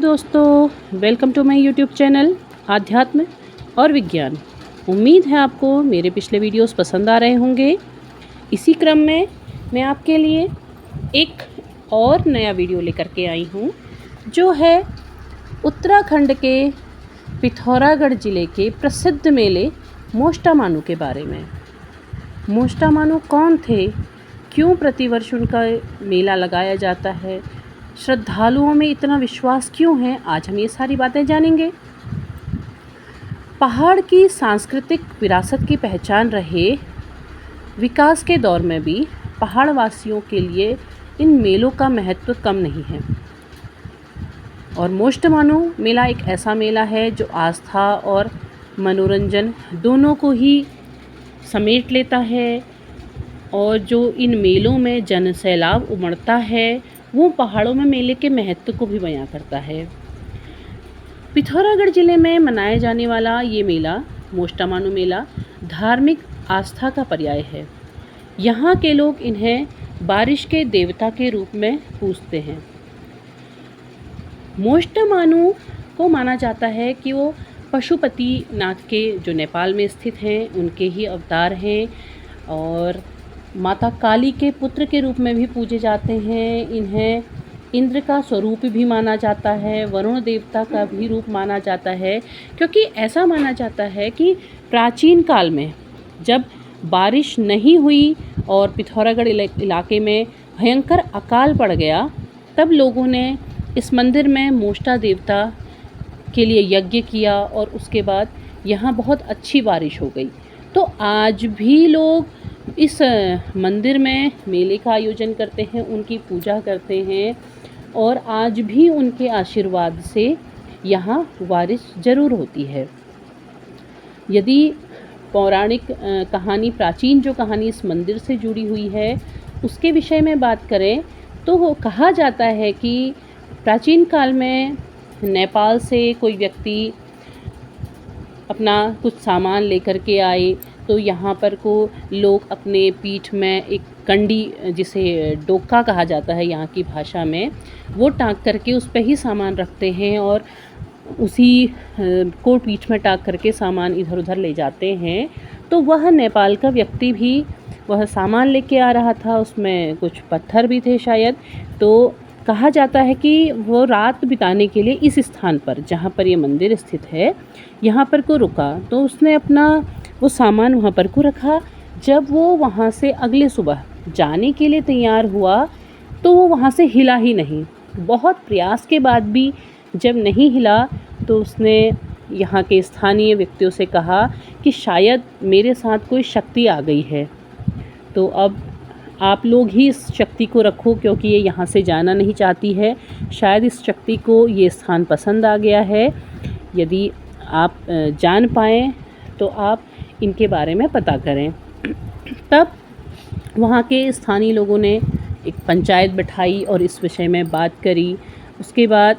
दोस्तों, welcome to my YouTube channel आध्यात्म और विज्ञान। उम्मीद है आपको मेरे पिछले वीडियोस पसंद आ रहे होंगे। इसी क्रम में मैं आपके लिए एक और नया वीडियो लेकर के आई हूँ, जो है उत्तराखंड के पिथौरागढ़ ज़िले के प्रसिद्ध मेले मोष्टामानु के बारे में। मोष्टामानु कौन थे, क्यों प्रतिवर्ष उनका मेला लगाया जाता है, श्रद्धालुओं में इतना विश्वास क्यों है, आज हम ये सारी बातें जानेंगे। पहाड़ की सांस्कृतिक विरासत की पहचान रहे विकास के दौर में भी पहाड़ वासियों के लिए इन मेलों का महत्व कम नहीं है। और मोष्टामानु मेला एक ऐसा मेला है जो आस्था और मनोरंजन दोनों को ही समेट लेता है, और जो इन मेलों में जन सैलाब उमड़ता है वो पहाड़ों में मेले के महत्व को भी बयां करता है। पिथौरागढ़ ज़िले में मनाया जाने वाला ये मेला मोष्टामानु मेला धार्मिक आस्था का पर्याय है। यहाँ के लोग इन्हें बारिश के देवता के रूप में पूजते हैं। मोष्टामानु को माना जाता है कि वो पशुपति नाथ के, जो नेपाल में स्थित हैं, उनके ही अवतार हैं, और माता काली के पुत्र के रूप में भी पूजे जाते हैं। इन्हें इंद्र का स्वरूप भी माना जाता है, वरुण देवता का भी रूप माना जाता है, क्योंकि ऐसा माना जाता है कि प्राचीन काल में जब बारिश नहीं हुई और पिथौरागढ़ इलाके में भयंकर अकाल पड़ गया, तब लोगों ने इस मंदिर में मोष्टा देवता के लिए यज्ञ किया और उसके बाद यहाँ बहुत अच्छी बारिश हो गई। तो आज भी लोग इस मंदिर में मेले का आयोजन करते हैं, उनकी पूजा करते हैं, और आज भी उनके आशीर्वाद से यहाँ बारिश ज़रूर होती है। यदि पौराणिक कहानी, प्राचीन जो कहानी इस मंदिर से जुड़ी हुई है, उसके विषय में बात करें तो वो कहा जाता है कि प्राचीन काल में नेपाल से कोई व्यक्ति अपना कुछ सामान लेकर के आए, तो यहाँ पर को लोग अपने पीठ में एक कंडी, जिसे डोका कहा जाता है यहाँ की भाषा में, वो टाँग करके उस पे ही सामान रखते हैं और उसी को पीठ में टाँग करके सामान इधर उधर ले जाते हैं। तो वह नेपाल का व्यक्ति भी वह सामान लेके आ रहा था, उसमें कुछ पत्थर भी थे शायद। तो कहा जाता है कि वो रात बिताने के लिए इस स्थान पर, जहाँ पर ये मंदिर स्थित है, यहाँ पर को रुका। तो उसने अपना वो सामान वहाँ पर को रखा। जब वो वहाँ से अगले सुबह जाने के लिए तैयार हुआ तो वो वहाँ से हिला ही नहीं। बहुत प्रयास के बाद भी जब नहीं हिला तो उसने यहाँ के स्थानीय व्यक्तियों से कहा कि शायद मेरे साथ कोई शक्ति आ गई है, तो अब आप लोग ही इस शक्ति को रखो, क्योंकि ये यहाँ से जाना नहीं चाहती है। शायद इस शक्ति को ये स्थान पसंद आ गया है। यदि आप जान पाएँ तो आप इनके बारे में पता करें। तब वहाँ के स्थानीय लोगों ने एक पंचायत बिठाई और इस विषय में बात करी। उसके बाद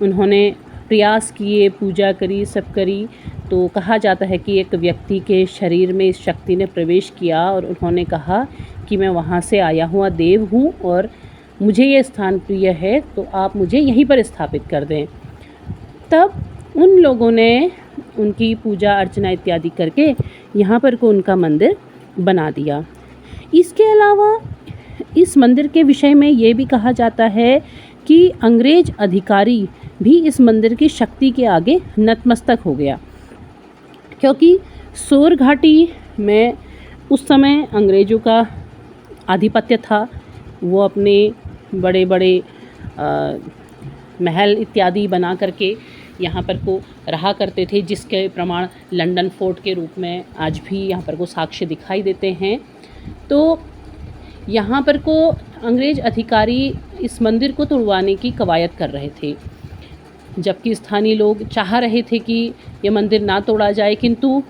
उन्होंने प्रयास किए, पूजा करी, सब करी। तो कहा जाता है कि एक व्यक्ति के शरीर में इस शक्ति ने प्रवेश किया और उन्होंने कहा कि मैं वहाँ से आया हुआ देव हूँ और मुझे ये स्थान प्रिय है, तो आप मुझे यहीं पर स्थापित कर दें। तब उन लोगों ने उनकी पूजा अर्चना इत्यादि करके यहाँ पर को उनका मंदिर बना दिया। इसके अलावा इस मंदिर के विषय में ये भी कहा जाता है कि अंग्रेज अधिकारी भी इस मंदिर की शक्ति के आगे नतमस्तक हो गया, क्योंकि सोर घाटी में उस समय अंग्रेज़ों का आधिपत्य था। वो अपने बड़े बड़े महल इत्यादि बना करके यहाँ पर को रहा करते थे, जिसके प्रमाण लंदन फोर्ट के रूप में आज भी यहाँ पर को साक्ष्य दिखाई देते हैं। तो यहाँ पर को अंग्रेज अधिकारी इस मंदिर को तोड़वाने की कवायद कर रहे थे, जबकि स्थानीय लोग चाह रहे थे कि ये मंदिर ना तोड़ा जाए। किंतु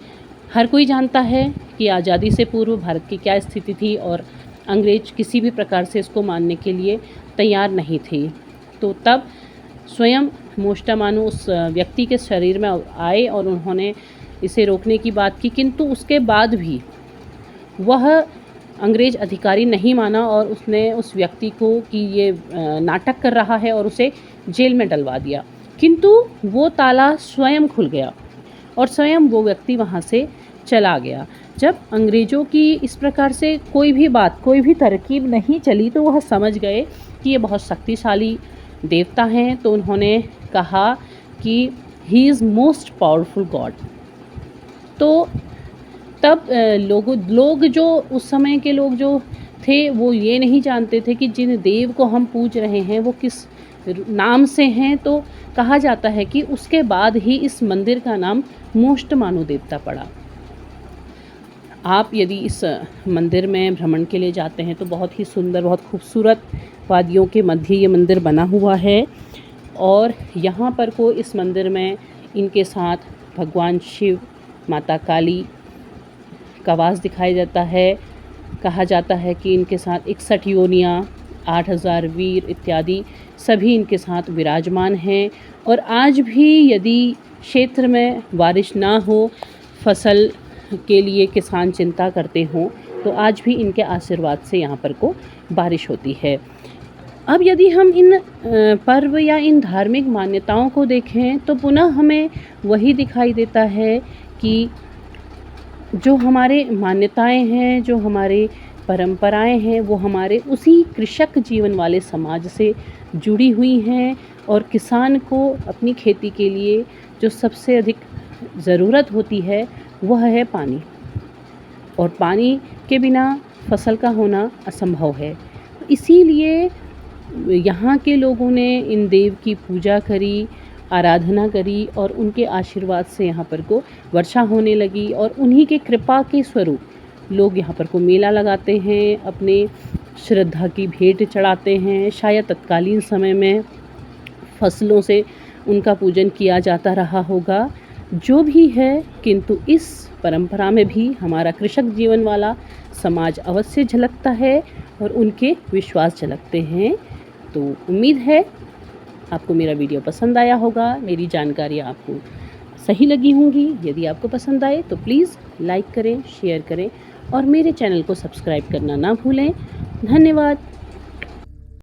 हर कोई जानता है कि आज़ादी से पूर्व भारत की क्या स्थिति थी और अंग्रेज किसी भी प्रकार से इसको मानने के लिए तैयार नहीं थे। तो तब स्वयं मोष्टामानु उस व्यक्ति के शरीर में आए और उन्होंने इसे रोकने की बात की, किंतु उसके बाद भी वह अंग्रेज अधिकारी नहीं माना और उसने उस व्यक्ति को कि ये नाटक कर रहा है और उसे जेल में डलवा दिया, किंतु वो ताला स्वयं खुल गया और स्वयं वो व्यक्ति वहाँ से चला गया। जब अंग्रेज़ों की इस प्रकार से कोई भी बात, कोई भी तरकीब नहीं चली, तो वह समझ गए कि ये बहुत शक्तिशाली देवता हैं, तो उन्होंने कहा कि he is most powerful God. तो तब लोग जो उस समय के लोग जो थे वो ये नहीं जानते थे कि जिन देव को हम पूज रहे हैं वो किस नाम से हैं, तो कहा जाता है कि उसके बाद ही इस मंदिर का नाम मोस्ट मानो देवता पड़ा। आप यदि इस मंदिर में भ्रमण के लिए जाते हैं तो बहुत ही सुंदर, बहुत खूबसूरत वादियों के मध्य ये मंदिर बना हुआ है और यहाँ पर को इस मंदिर में इनके साथ भगवान शिव, माता काली का वास दिखाई देता है। कहा जाता है कि इनके साथ 61 योनियाँ, 8000 वीर इत्यादि सभी इनके साथ विराजमान हैं। और आज भी यदि क्षेत्र में बारिश ना हो, फसल के लिए किसान चिंता करते हों, तो आज भी इनके आशीर्वाद से यहाँ पर को बारिश होती है। अब यदि हम इन पर्व या इन धार्मिक मान्यताओं को देखें तो पुनः हमें वही दिखाई देता है कि जो हमारे मान्यताएं हैं, जो हमारे परंपराएं हैं, वो हमारे उसी कृषक जीवन वाले समाज से जुड़ी हुई हैं। और किसान को अपनी खेती के लिए जो सबसे अधिक ज़रूरत होती है वह है पानी, और पानी के बिना फसल का होना असंभव है। इसीलिए यहाँ के लोगों ने इन देव की पूजा करी, आराधना करी और उनके आशीर्वाद से यहाँ पर को वर्षा होने लगी। और उन्हीं के कृपा के स्वरूप लोग यहाँ पर को मेला लगाते हैं, अपने श्रद्धा की भेंट चढ़ाते हैं। शायद तत्कालीन समय में फसलों से उनका पूजन किया जाता रहा होगा, जो भी है, किंतु इस परंपरा में भी हमारा कृषक जीवन वाला समाज अवश्य झलकता है और उनके विश्वास झलकते हैं। तो उम्मीद है आपको मेरा वीडियो पसंद आया होगा, मेरी जानकारी आपको सही लगी होंगी। यदि आपको पसंद आए तो प्लीज़ लाइक करें, शेयर करें और मेरे चैनल को सब्सक्राइब करना ना भूलें। धन्यवाद।